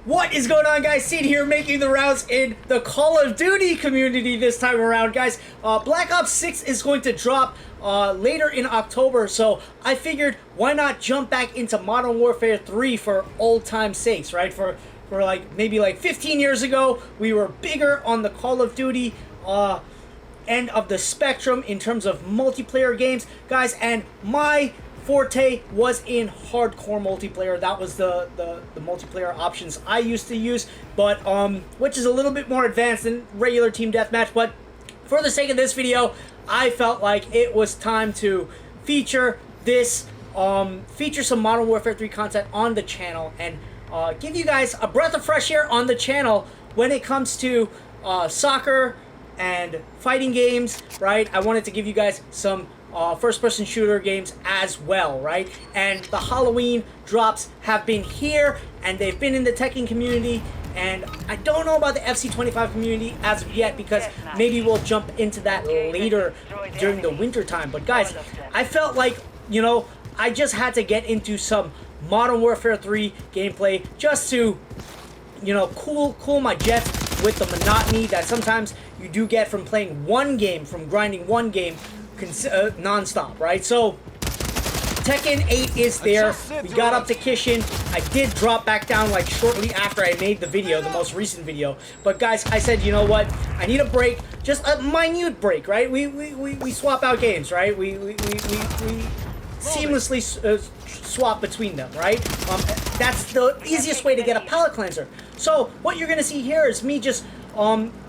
What is going on, guys? Seed here making the rounds in the Call of Duty community this time around, guys. Black Ops 6 is going to drop later in October, so I figured why not jump back into Modern Warfare 3 for old time's sakes, right? For like maybe like 15 years ago, we were bigger on the Call of Duty end of the spectrum in terms of multiplayer games, guys, and my forte was in hardcore multiplayer. That was the multiplayer options I used to use, but which is a little bit more advanced than regular team deathmatch. But for the sake of this video, I felt like it was time to feature this, feature some Modern Warfare 3 content on the channel, and give you guys a breath of fresh air on the channel when it comes to soccer and fighting games, right? I wanted to give you guys some first-person shooter games as well, right? And the Halloween drops have been here, and they've been in the Tekken community, and I don't know about the FC25 community as of yet, because maybe we'll jump into that later during the winter time. But guys, I felt like, you know, I just had to get into some Modern Warfare 3 gameplay just to, you know, cool my jets with the monotony that sometimes you do get from playing one game, from grinding one game non-stop, right? So Tekken 8 is there. We got up to Kishin. I did drop back down like shortly after I made the video, the most recent video. But guys, I said, you know what? I need a break, just a minute break, right? We swap out games, right? We seamlessly swap between them, right? That's the easiest way to get a palate cleanser. So what you're gonna see here is me just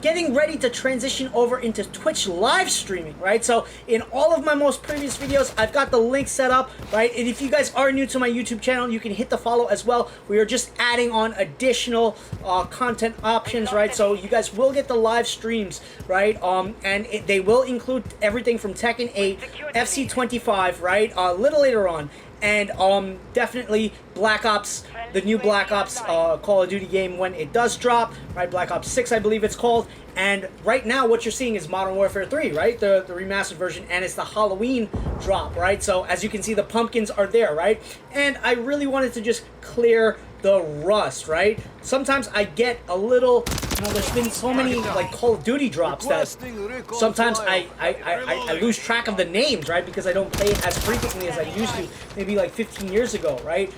getting ready to transition over into Twitch live streaming, right? So in all of my most previous videos, I've got the link set up, right? And if you guys are new to my YouTube channel, you can hit the follow as well. We are just adding on additional content options, right? So you guys will get the live streams, right? And they will include everything from Tekken 8, FC25, right? A little later on. And definitely Black Ops, the new Black Ops Call of Duty game when it does drop, right? Black Ops 6, I believe it's called. And right now what you're seeing is Modern Warfare 3, right? The remastered version, and it's the Halloween drop, right? So as you can see, the pumpkins are there, right? And I really wanted to just clear the rust, right? Sometimes I get a little, you know, there's been so many like Call of Duty drops that sometimes I lose track of the names, right? Because I don't play it as frequently as I used to maybe like 15 years ago, right?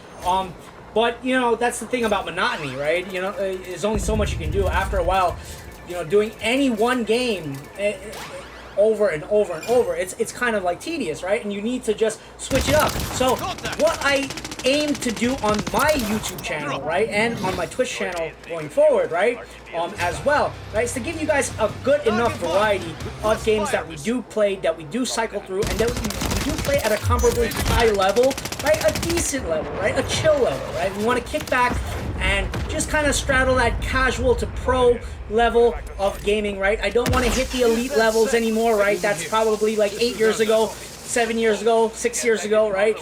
But you know, that's the thing about monotony, right? You know, there's only so much you can do. After a while, you know, doing any one game over and over and over, it's kind of like tedious, right? And you need to just switch it up. So what I aim to do on my YouTube channel, right, and on my Twitch channel going forward, right, as well, right, is to give you guys a good enough variety of games that we do play, that we do cycle through, and that we do play at a comparably high level, right, a decent level, right, a chill level, right. We want to kick back and just kind of straddle that casual to pro level of gaming, right? I don't want to hit the elite levels anymore, right? That's probably like 8 years ago, 7 years ago, 6 years ago, right?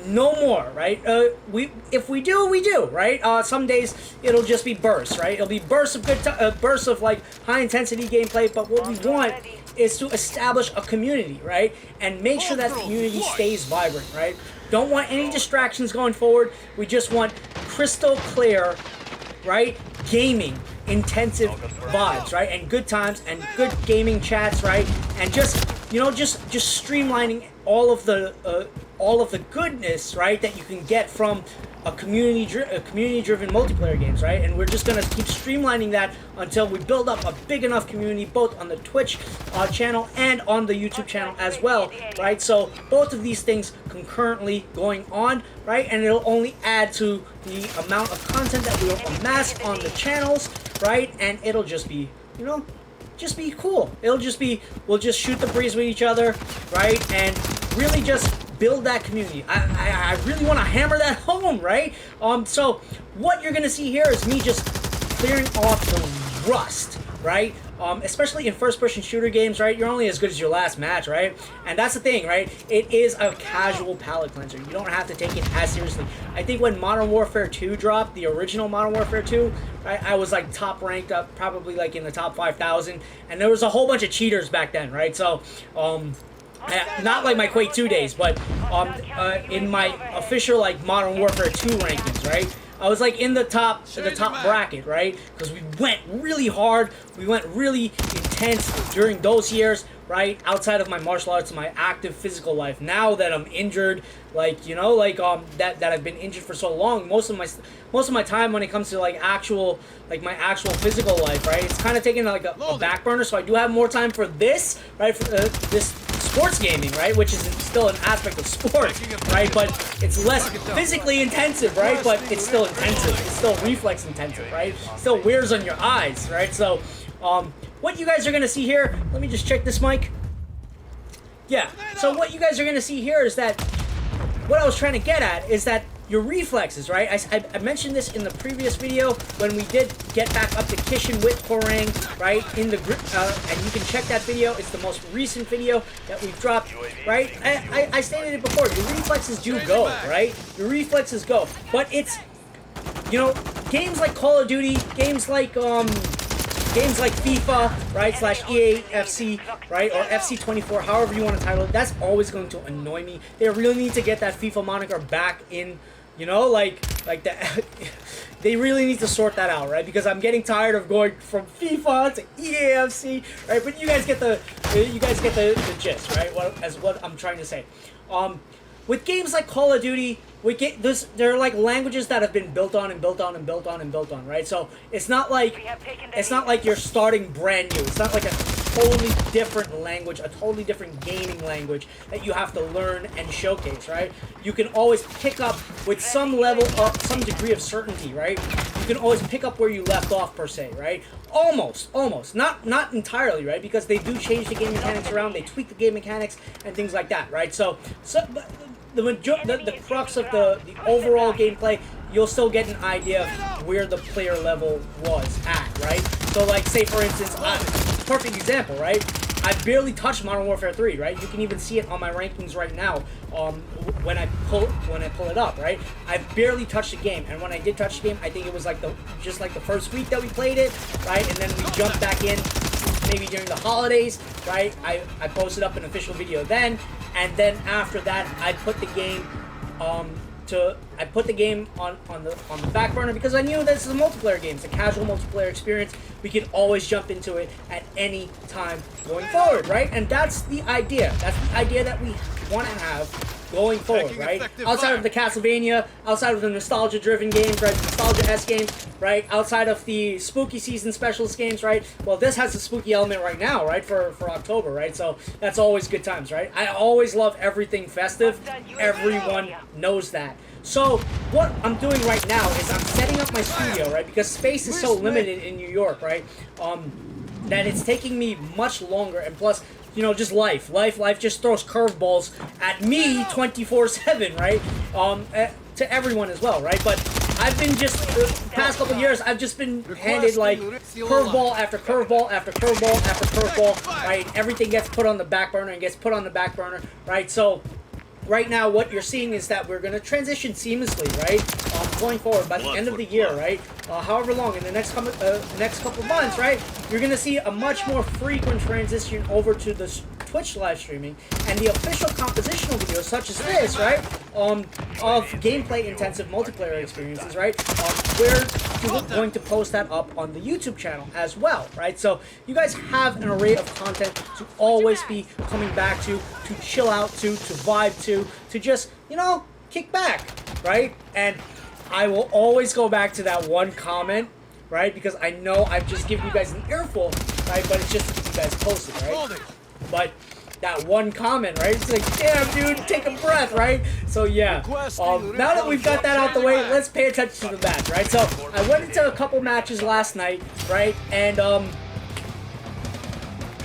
No more, right? If we do, we do, right? Some days it'll just be bursts, right? It'll be bursts of bursts of like high intensity gameplay. But what we want is to establish a community, right? And make sure that community stays vibrant, right? Don't want any distractions going forward. We just want crystal clear, right? Gaming intensive vibes, right? And good times and good gaming chats, right? And just, you know, just streamlining all of the goodness, right, that you can get from a community-driven multiplayer games, right? And we're just gonna keep streamlining that until we build up a big enough community, both on the Twitch channel and on the YouTube channel as well, right? So both of these things concurrently going on, right? And it'll only add to the amount of content that we'll amass on the channels, right? And it'll just be, you know, just be cool. It'll just be, we'll just shoot the breeze with each other, right? And really just build that community. I really want to hammer that home, right? So what you're gonna see here is me just clearing off the rust, right? Especially in first-person shooter games, right? You're only as good as your last match, right? And that's the thing, right? It is a casual palate cleanser. You don't have to take it as seriously. I think when Modern Warfare 2 dropped, the original Modern Warfare 2, right, I was like top ranked up, probably like in the top 5,000, and there was a whole bunch of cheaters back then, right? So, not like my Quake 2 days, but in my official like Modern Warfare 2 rankings, right? I was like in the top bracket, right? Because we went really hard, we went really intense during those years, right? Outside of my martial arts, my active physical life. Now that I'm injured, like, you know, like that I've been injured for so long, most of my time when it comes to like my actual physical life, right? It's kind of taking like a back burner. So I do have more time for this, right? For this sports gaming, right? Which is still an aspect of sports, right? But it's less physically intensive, right? But it's still intensive. It's still reflex intensive, right? Still wears on your eyes, right? So, what you guys are gonna see here, let me just check this mic. Yeah, so what you guys are gonna see here is that, what I was trying to get at is that your reflexes, right? I mentioned this in the previous video when we did get back up to Kishin with Horang, right? In the group, and you can check that video. It's the most recent video that we've dropped, right? I stated it before. Your reflexes do go, right? Your reflexes go, but it's, you know, games like Call of Duty, games like FIFA, right, slash EAFC, right, or FC24, however you want to title it, that's always going to annoy me. They really need to get that FIFA moniker back in, you know, like that. They really need to sort that out, right, because I'm getting tired of going from FIFA to EAFC, right, but you guys get the gist, right, what I'm trying to say. With games like Call of Duty, there are like languages that have been built on and built on and built on and built on, right? So it's not like you're starting brand new. It's not like a totally different language, a totally different gaming language that you have to learn and showcase, right? You can always pick up with some level of, some degree of certainty, right? You can always pick up where you left off, per se, right? Almost, not entirely, right? Because they do change the game mechanics around, they tweak the game mechanics and things like that, right? So the crux of the overall gameplay, you'll still get an idea of where the player level was at, right? So, like, say for instance, perfect example, right? I barely touched Modern Warfare 3, right? You can even see it on my rankings right now. When I pull it up, right? I barely touched the game, and when I did touch the game, I think it was like just the first week that we played it, right? And then we jumped back in maybe during the holidays, right? I posted up an official video then, and then after that, I put the game on the back burner because I knew this is a multiplayer game. It's a casual multiplayer experience. We can always jump into it at any time going forward, right? And that's the idea. That's the idea that we want to have going forward, right? Outside of the Castlevania, outside of the nostalgia-driven games, right? Nostalgia-esque games, right? Outside of the spooky season specialist games, right? Well, this has a spooky element right now, right? For October, right? So that's always good times, right? I always love everything festive. Everyone knows that. So what I'm doing right now is I'm setting up my studio, right? Because space is so limited in New York, right? That it's taking me much longer, and plus, you know, just life just throws curveballs at me 24/7, right? To everyone as well, right? But I've been just the past couple years, I've just been handed like curveball after curveball after curveball after curveball, right? Everything gets put on the back burner and gets put on the back burner, right? So right now, what you're seeing is that we're going to transition seamlessly, right? Going forward, by the end of the year, right? However long, in the next couple months, right? You're going to see a much more frequent transition over to the Twitch live streaming and the official compositional videos, such as this, right? Of gameplay-intensive multiplayer experiences, right? We're going to post that up on the YouTube channel as well, right? So you guys have an array of content to always be coming back to chill out to vibe to just, you know, kick back, right? And I will always go back to that one comment, right? Because I know I've just given you guys an earful, right? But it's just to keep you guys posted, right? But that one comment, right? It's like, damn, dude, take a breath, right? So yeah, now that we've got that out the way, let's pay attention to the match, right? So I went into a couple matches last night, right? And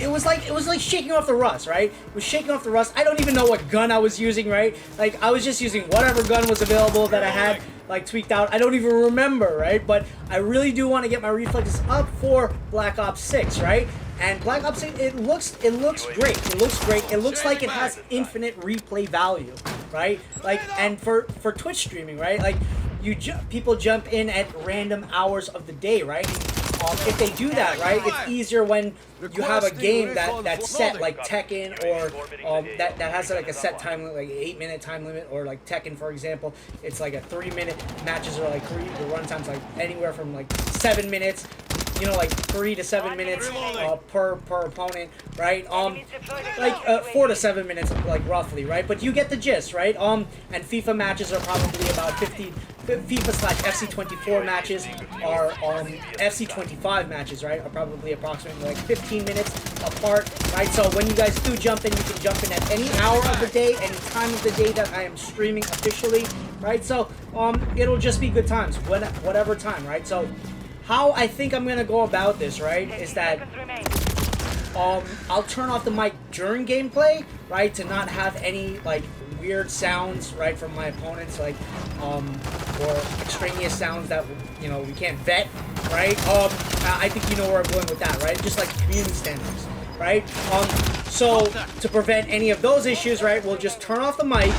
it was like shaking off the rust, right? It was shaking off the rust. I don't even know what gun I was using, right? Like, I was just using whatever gun was available that I had, like, tweaked out. I don't even remember, right? But I really do want to get my reflexes up for Black Ops 6, right? And Black Ops 6, it looks great. It looks great. It looks like it has infinite replay value, right? Like, and for Twitch streaming, right? Like, people jump in at random hours of the day, right? if they do that, right, it's easier when you have a game that's set like Tekken, or that has like a set time limit, like an 8-minute time limit, or like Tekken, for example, it's like a 3-minute matches, or like the run times like anywhere from like 7 minutes, you know, like 3 to 7 minutes per opponent, right? Like 4 to 7 minutes, like roughly, right? But you get the gist, right? And FIFA matches are probably about 50. FIFA/FC24 matches are FC25 matches, right? Are probably approximately like 15 minutes apart, right? So when you guys do jump in, you can jump in at any hour of the day, any time of the day that I am streaming officially, right? So it'll just be good times, whatever time, right? So how I think I'm gonna go about this, right, is that I'll turn off the mic during gameplay, right, to not have any like weird sounds, right, from my opponents, like or extraneous sounds that, you know, we can't vet, right? I think you know where I'm going with that, right? Just like community standards, right? So to prevent any of those issues, right, we'll just turn off the mic.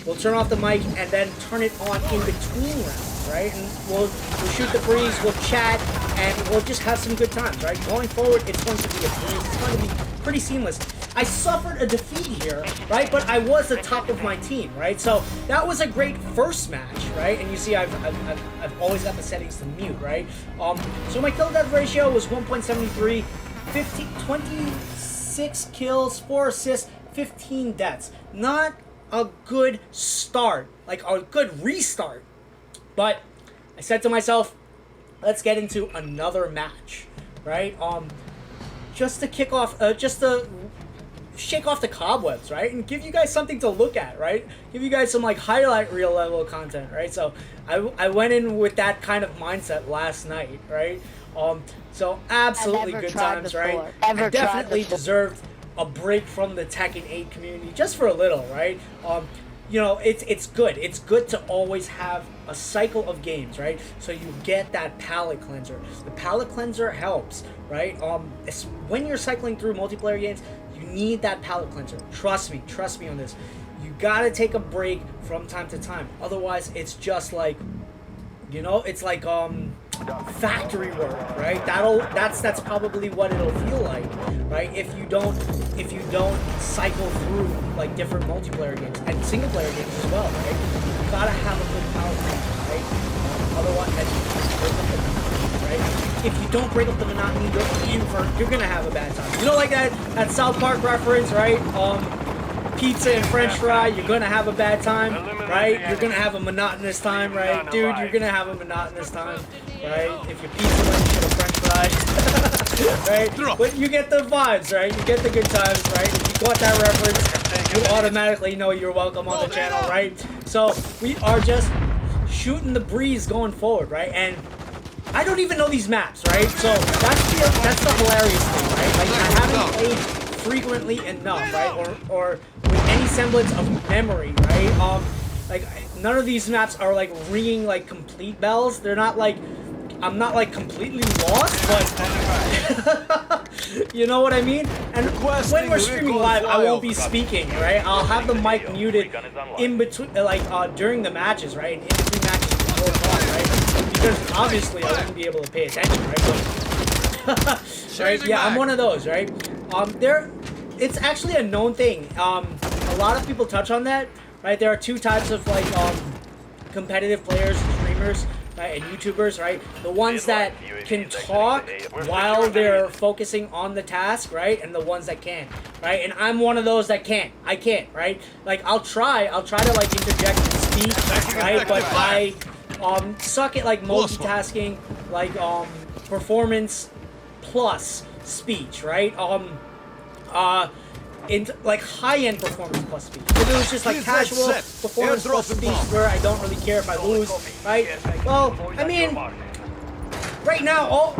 We'll turn off the mic and then turn it on in between rounds, right? And we'll shoot the breeze, we'll chat, and we'll just have some good times, right? Going forward, it's going to be a breeze. It's going to be pretty seamless. I suffered a defeat here, right? But I was the top of my team, right? So that was a great first match, right? And you see, I've always got the settings to mute, right? So my kill death ratio was 1.73, 26 kills, 4 assists, 15 deaths. Not a good start, like a good restart. But I said to myself, let's get into another match, right? Just to kick off, just to shake off the cobwebs, right? And give you guys something to look at, right? Give you guys some like highlight reel level content, right? So I went in with that kind of mindset last night, right? So absolutely good times, right? I definitely deserved a break from the Tekken 8 community just for a little, right? You know, it's good. It's good to always have a cycle of games, right? So you get that palate cleanser. The palate cleanser helps, right? When you're cycling through multiplayer games, you need that palate cleanser. Trust me on this. You gotta take a break from time to time. Otherwise, it's just like, you know, it's like factory work, right? That's probably what it'll feel like, right? If you don't cycle through like different multiplayer games and single player games as well, right? You gotta have a good palate cleanser, right? Otherwise, right? If you don't break up the monotony, you're gonna have a bad time. You know, like that South Park reference, right? Pizza and French fry, you're gonna have a bad time, right? You're gonna have a monotonous time, right? Dude, you're gonna have a monotonous time, right? If your pizza went to the French fries, right? But you get the vibes, right? You get the good times, right? If you got that reference, you automatically know you're welcome on the channel, right? So we are just shooting the breeze going forward, right? And I don't even know these maps, right? So that's the hilarious thing, right? Like I haven't played frequently enough, right? Or with any semblance of memory, right? Like none of these maps are like ringing like complete bells. They're not like, I'm not like completely lost, but you know what I mean? And when we're streaming live, I won't be speaking, right? I'll have the mic muted in between, like during the matches, right? In between matches, right? Because obviously I wouldn't be able to pay attention, right? But, right? Yeah, I'm one of those, right? It's actually a known thing. A lot of people touch on that, right? There are two types of like competitive players, streamers, right, and YouTubers, right? The ones that can talk while they're focusing on the task, right, and the ones that can't, right? And I'm one of those that can't. I can't, right? Like I'll try to like interject and speak, right? But I suck at like multitasking, like performance plus speech, right? In like high-end performance plus speech. If it was just like casual performance plus speech where I don't really care if I lose, right? Well, I mean, right now,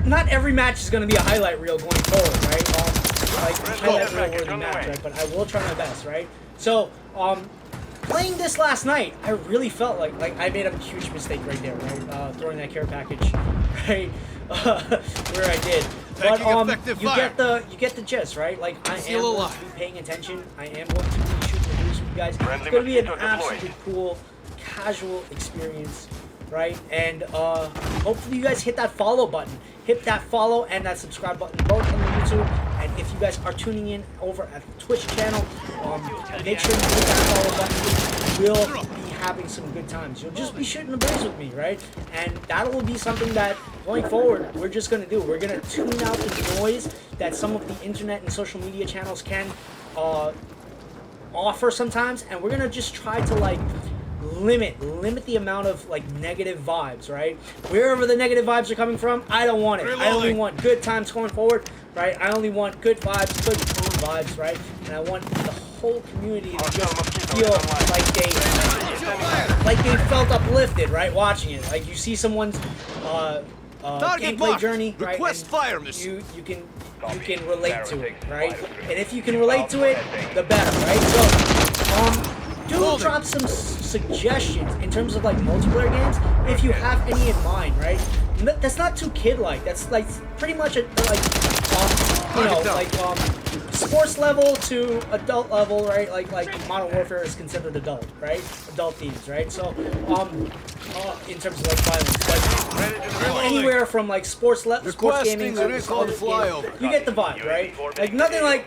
not every match is gonna be a highlight reel going forward, right? Like highlight reel worthy match, right? But I will try my best, right? So, playing this last night, I really felt like I made a huge mistake right there, right? Throwing that care package, right? Where I did. But you get the gist, right? Like I am going to be paying attention. I am going to be shooting the news with you guys. It's going to be an absolutely cool, casual experience right? And hopefully you guys hit that follow button. Hit that follow and that subscribe button both on the YouTube. And if you guys are tuning in over at the Twitch channel, make sure you hit that follow button. We'll be having some good times. You'll just be shooting the breeze with me, right? And that will be something that, going forward, we're just going to do. We're going to tune out the noise that some of the internet and social media channels can offer sometimes. And we're going to just try to, like, limit the amount of, like, negative vibes, right? Wherever the negative vibes are coming from, I don't want it. I only want good times going forward, right? I only want good vibes, good vibes, right? And I want the whole community to just feel like they felt uplifted, right? Watching it, like you see someone's gameplay journey, right? And you can relate to it, right? And if you can relate to it, the better, right? So do drop some suggestions in terms of like multiplayer games if you have any in mind, right? That's not too kid-like. That's like pretty much a sports level to adult level, right? Like Modern Warfare is considered adult, right? Adult themes, right? So in terms of like violence, like anywhere from like sports gaming to other games, you get the vibe, right? Like nothing like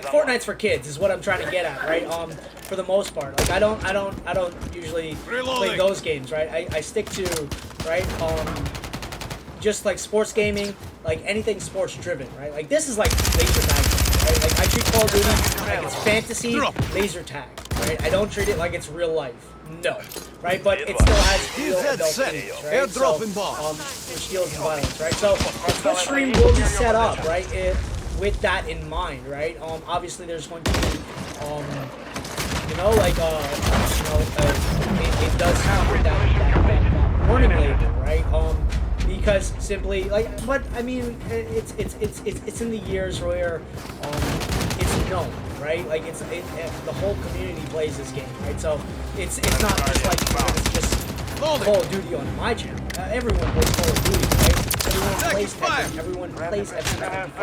Fortnite's for kids is what I'm trying to get at, right? For the most part, like I don't usually play those games, right? I stick to, right? Just like sports gaming, like anything sports driven, right? Like this is like laser tag, right? Like I treat Call of Duty like it's fantasy laser tag, right? I don't treat it like it's real life, no, right? But it still has real adult themes, right? So, which deals in violence, right? So our Twitch stream will be set up, right? With that in mind, right? Obviously there's going to be, it does have that warning label, right? Because simply, like, but I mean, it's in the years where it's known, right? Like the whole community plays this game, right? So it's not just like it's just Call of Duty on my channel. Everyone plays Call of Duty, right? Everyone plays Tekken. Everyone plays F95,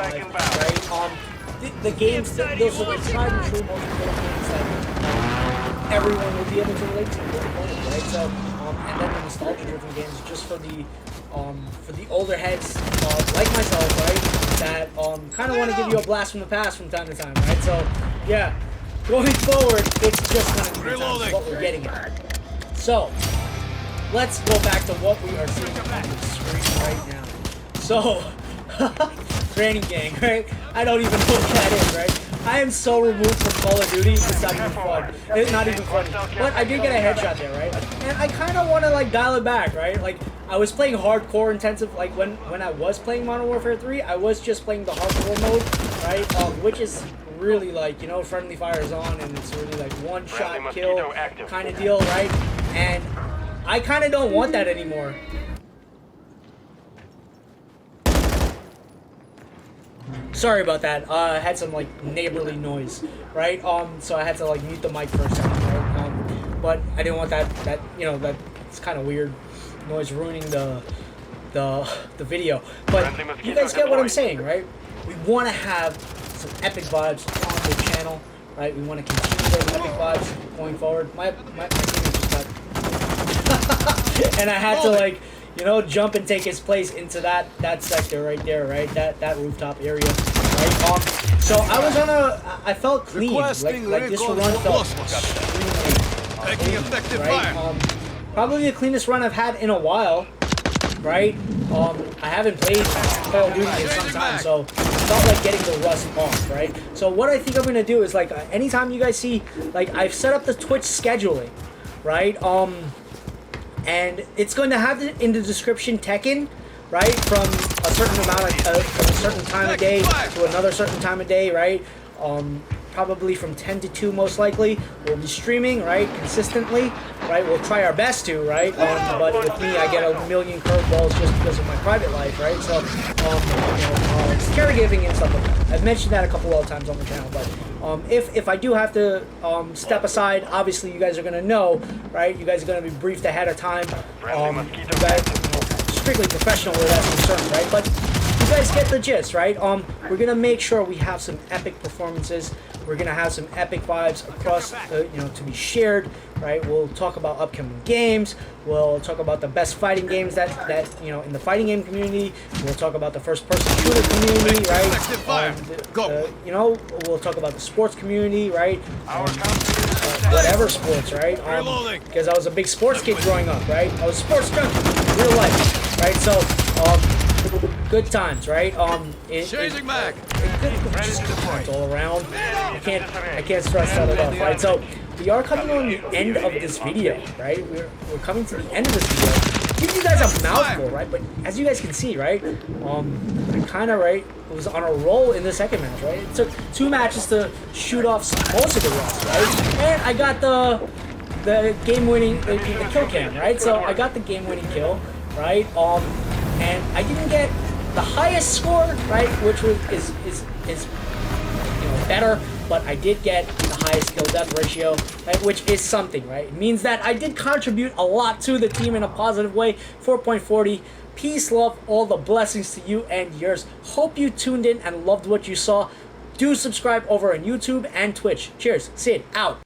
right? The games, those are the tried and true multiplayer games that everyone will be able to relate to going forward, right? So, and then the nostalgia-driven games just for the older heads like myself, right? That kind of want to give you a blast from the past from time to time, right? So, yeah, going forward, it's just going to be what we're getting at. So, let's go back to what we are seeing on the screen right now. So, training gang, right? I don't even know what that is, right? I am so removed from Call of Duty, it's not even fun. It's not even funny. But I did get a headshot there, right? And I kind of want to, like, dial it back, right? Like, I was playing hardcore intensive, like, when I was playing Modern Warfare 3, I was just playing the hardcore mode, right? Which is really, like, you know, friendly fire is on, and it's really, like, one-shot kill kind of deal, right? And I kind of don't want that anymore. Sorry about that. I had some like neighborly noise, right? So I had to like mute the mic for a second, right? But I didn't want that it's kind of weird noise ruining the video. But you guys get what I'm saying, right? We want to have some epic vibes on the channel, right? We want to continue those epic vibes going forward. My teammate just got and I had to like, you know, jump and take his place into that sector right there, right? That rooftop area, right? So I was I felt clean, like this run felt extremely clean, right? Probably the cleanest run I've had in a while, right? I haven't played Call of Duty in some time, so it felt like getting the rust off, right? So what I think I'm gonna do is like anytime you guys see, like I've set up the Twitch scheduling, right? And it's going to have it in the description Tekken, right? From a certain amount of, from a certain time of day to another certain time of day, right? Probably from 10 to 2 most likely. We'll be streaming, right? Consistently, right? We'll try our best to, right? But with me, I get a million curveballs just because of my private life, right? So, caregiving and stuff like that. I've mentioned that a couple of times on the channel, but if I do have to step aside, obviously you guys are gonna know, right? You guys are gonna be briefed ahead of time. You guys, strictly professional where that's concerned, right? But you guys get the gist, right? We're gonna make sure we have some epic performances. We're gonna have some epic vibes across, to be shared, right? We'll talk about upcoming games. We'll talk about the best fighting games that in the fighting game community. We'll talk about the first-person shooter community, right? We'll talk about the sports community, right? Whatever sports, right? Because I was a big sports kid growing up, right? I was a sports junkie, real life, right? So, good times, right? Changing back. It's all around. I can't stress that enough, right? So we are coming on the end of this video, right? We're coming to the end of this video. Give you guys a mouthful, right? But as you guys can see, right? I kind of was on a roll in the second match, right? It took 2 matches to shoot off most of the rest, right? And I got the game-winning the kill cam, right? So I got the game-winning kill, right? And I didn't get the highest score, right, which is better, but I did get the highest kill death ratio, right, which is something, right? It means that I did contribute a lot to the team in a positive way. 4.40. Peace, love, all the blessings to you and yours. Hope you tuned in and loved what you saw. Do subscribe over on YouTube and Twitch. Cheers. Sid out.